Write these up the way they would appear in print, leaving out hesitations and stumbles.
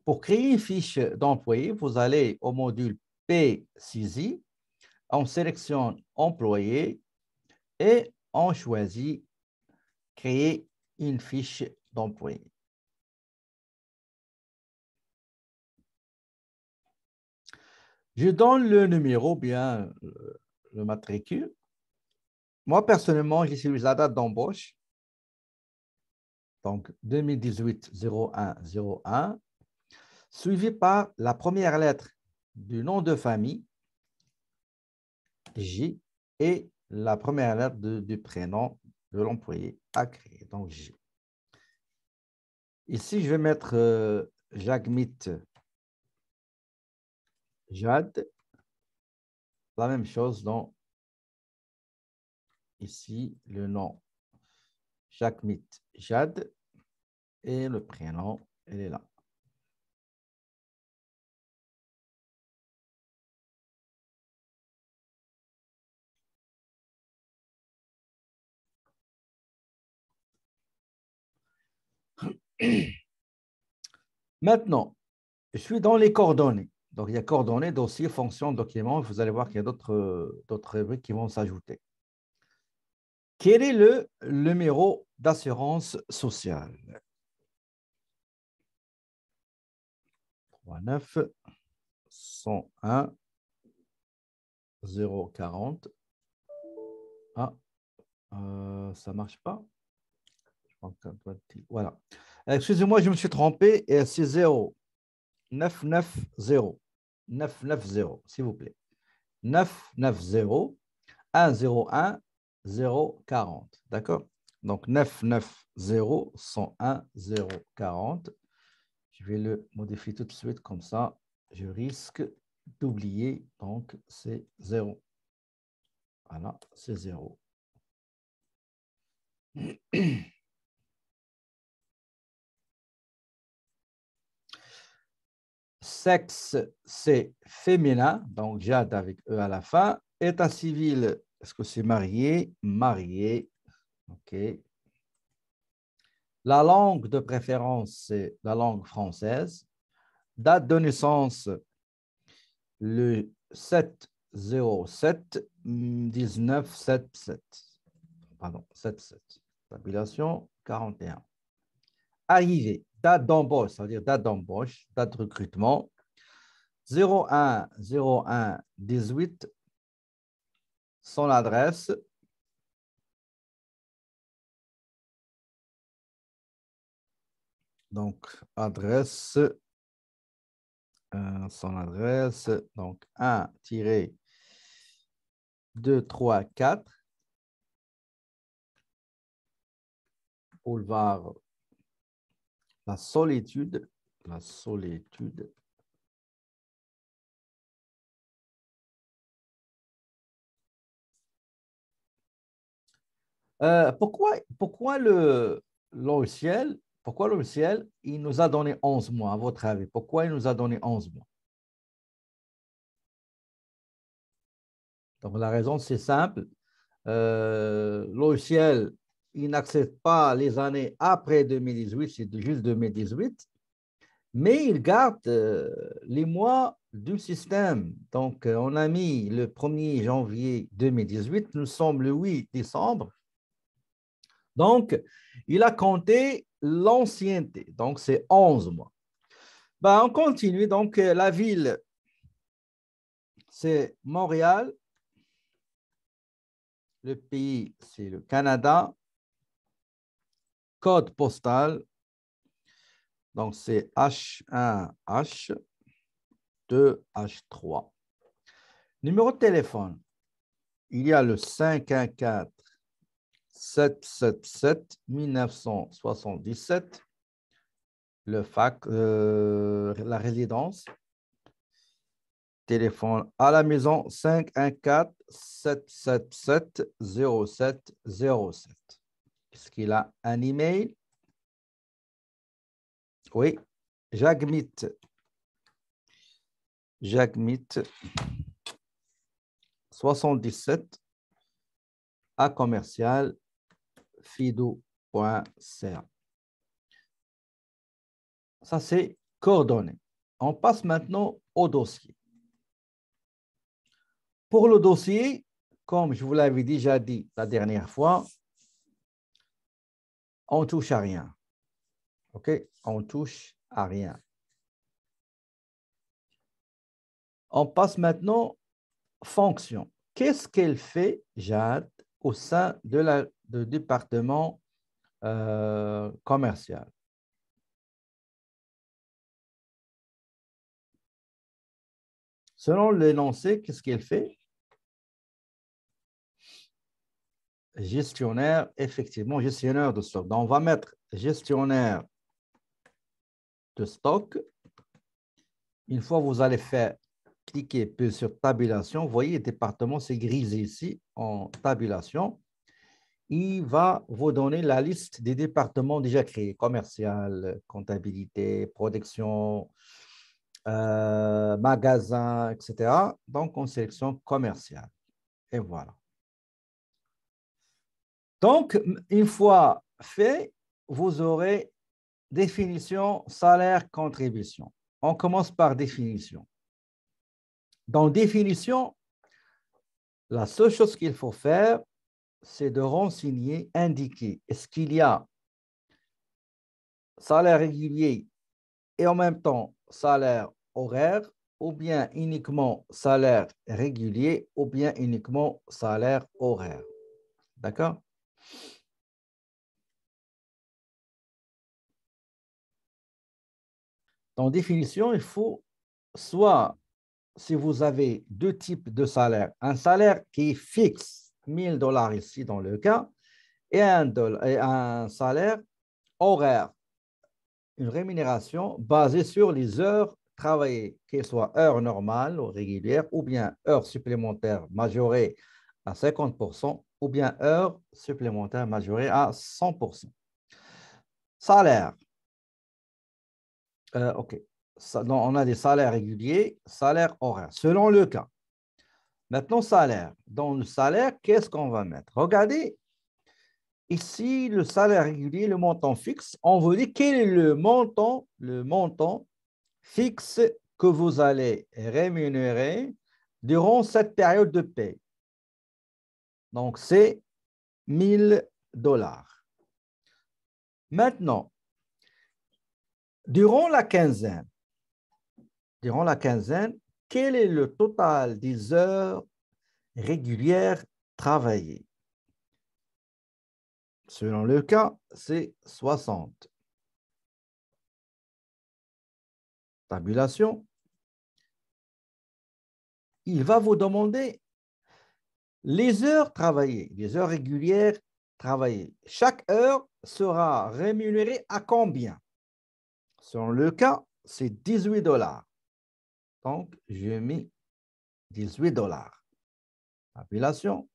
pour créer une fiche d'employé, vous allez au module P6i, on sélectionne employé et on choisit créer une fiche d'employé. Je donne le numéro, bien le matricule. Moi, personnellement, j'utilise la date d'embauche. Donc, 2018-01-01, suivi par la première lettre du nom de famille, J, et la première lettre du prénom de l'employé à créer, donc J. Ici, je vais mettre Jagmit Jad. La même chose, donc ici, le nom Jagmit Jad et le prénom, elle est là. Maintenant, je suis dans les coordonnées. Donc, il y a coordonnées, dossier, fonction, document. Vous allez voir qu'il y a d'autres rubriques qui vont s'ajouter. Quel est le numéro d'assurance sociale? 39 101 040. Ah, ça ne marche pas. Voilà. Excusez-moi, je me suis trompé. C'est 0 990 990, s'il vous plaît. 990 101 040. D'accord? Donc 990 101 040. Je vais le modifier tout de suite comme ça. Je risque d'oublier. Donc c'est 0. Voilà, c'est 0. Sexe, c'est féminin, donc Jade avec E à la fin. État civil, est-ce que c'est marié? Marié, ok. La langue de préférence, c'est la langue française. Date de naissance, le 7/07 1977. Pardon, 77. Population 41. Arrivée, date d'embauche, ça veut dire date d'embauche, date de recrutement, 01/01/18, son adresse, donc adresse, son adresse, donc 1-234, boulevard La Solitude, La Solitude. Pourquoi le logiciel, il nous a donné 11 mois, à votre avis? Pourquoi il nous a donné 11 mois? Donc, la raison, c'est simple. Logiciel, il n'accepte pas les années après 2018, c'est juste 2018, mais il garde les mois du système. Donc, on a mis le 1er janvier 2018, nous sommes le 8 décembre. Donc, il a compté l'ancienneté. Donc, c'est 11 mois. Ben, on continue. Donc, la ville, c'est Montréal. Le pays, c'est le Canada. Code postal, donc c'est H1H, 2H3. Numéro de téléphone, il y a le 514-777-1977. Le fac, la résidence. Téléphone à la maison 514-777-0707. Est-ce qu'il a un email? Oui, Jagmit 77 à commercial fido.ca. Ça, c'est coordonnées. On passe maintenant au dossier. Pour le dossier, comme je vous l'avais déjà dit la dernière fois, on ne touche à rien. OK? On ne touche à rien. On passe maintenant fonction. Qu'est-ce qu'elle fait, Jade, au sein du département commercial? Selon l'énoncé, qu'est-ce qu'elle fait? Gestionnaire, effectivement, gestionnaire de stock. Donc, on va mettre gestionnaire de stock. Une fois que vous allez faire cliquer puis sur tabulation, vous voyez, le département, c'est grisé ici en tabulation. Il va vous donner la liste des départements déjà créés, commercial, comptabilité, production, magasin, etc. Donc, on sélectionne commercial. Et voilà. Donc, une fois fait, vous aurez définition, salaire, contribution. On commence par définition. Dans définition, la seule chose qu'il faut faire, c'est de renseigner, indiquer, est-ce qu'il y a salaire régulier et en même temps salaire horaire, ou bien uniquement salaire régulier, ou bien uniquement salaire horaire. D'accord? Dans définition, il faut soit, si vous avez deux types de salaire, un salaire qui est fixe, 1000 dollars ici dans le cas, et un salaire horaire, une rémunération basée sur les heures travaillées, qu'elles soient heures normales ou régulières, ou bien heures supplémentaires majorées à 50%, ou bien heures supplémentaires majorées à 100%. Salaire. OK. Donc, on a des salaires réguliers, salaires horaires, selon le cas. Maintenant, salaire. Dans le salaire, qu'est-ce qu'on va mettre? Regardez, ici, le salaire régulier, le montant fixe, on vous dit quel est le montant fixe que vous allez rémunérer durant cette période de paie. Donc, c'est 1000 dollars. Maintenant, durant la quinzaine, quel est le total des heures régulières travaillées? Selon le cas, c'est 60. Tabulation. Il va vous demander les heures travaillées, les heures régulières travaillées. Chaque heure sera rémunérée à combien? Selon le cas, c'est 18 dollars. Donc, j'ai mis 18 dollars. Tabulation.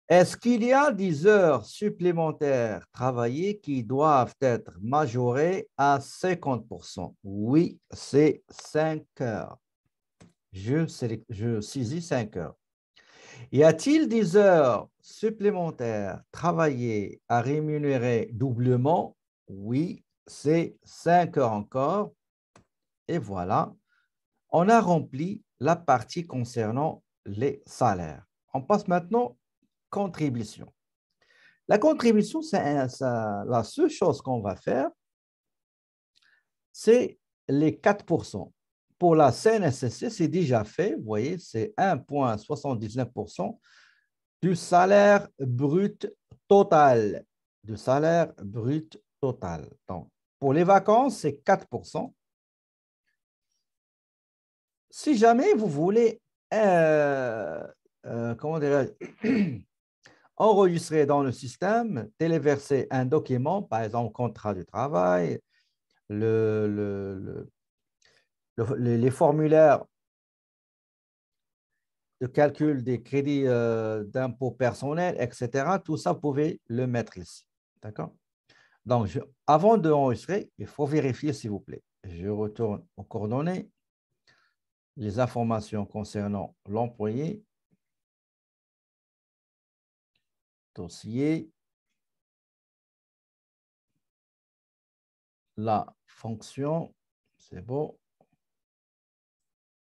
Est-ce qu'il y a des heures supplémentaires travaillées qui doivent être majorées à 50%? Oui, c'est 5 heures. Je saisis 5 heures. Y a-t-il des heures supplémentaires travaillées à rémunérer doublement? Oui, c'est 5 heures encore. Et voilà, on a rempli la partie concernant les salaires. On passe maintenant contribution. La contribution, c'est la seule chose qu'on va faire, c'est les 4%. Pour la CNSST, c'est déjà fait. Vous voyez, c'est 1,79% du salaire brut total. Du salaire brut total. Donc, pour les vacances, c'est 4%. Si jamais vous voulez, comment dirais-je, enregistrer dans le système, téléverser un document, par exemple, contrat de travail, les formulaires de calcul des crédits d'impôt personnel, etc. Tout ça, vous pouvez le mettre ici. D'accord? Donc, avant d'enregistrer, il faut vérifier, s'il vous plaît. Je retourne aux coordonnées, les informations concernant l'employé, dossier, la fonction, C'est bon.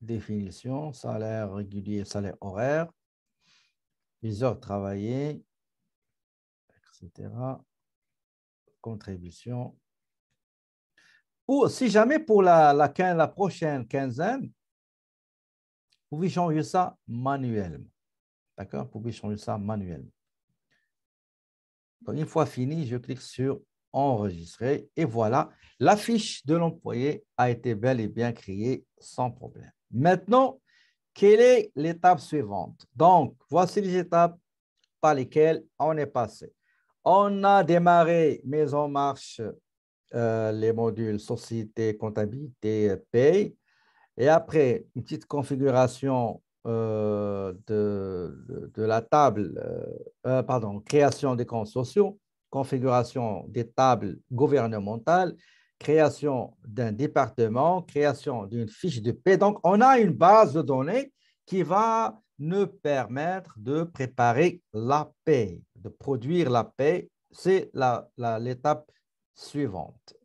Définition, salaire régulier, salaire horaire, les heures travaillées, etc. Contribution. Ou si jamais pour la prochaine quinzaine, vous pouvez changer ça manuellement. D'accord? Vous pouvez changer ça manuellement. Donc, une fois fini, je clique sur enregistrer et voilà, la fiche de l'employé a été bel et bien créée sans problème. Maintenant, quelle est l'étape suivante? Donc, voici les étapes par lesquelles on est passé. On a démarré mise en marche les modules société, comptabilité, paye. Et après, une petite configuration de la table, pardon, création des comptes sociaux, configuration des tables gouvernementales, création d'un département, création d'une fiche de paie. Donc, on a une base de données qui va nous permettre de préparer la paie, de produire la paie. C'est l'étape suivante.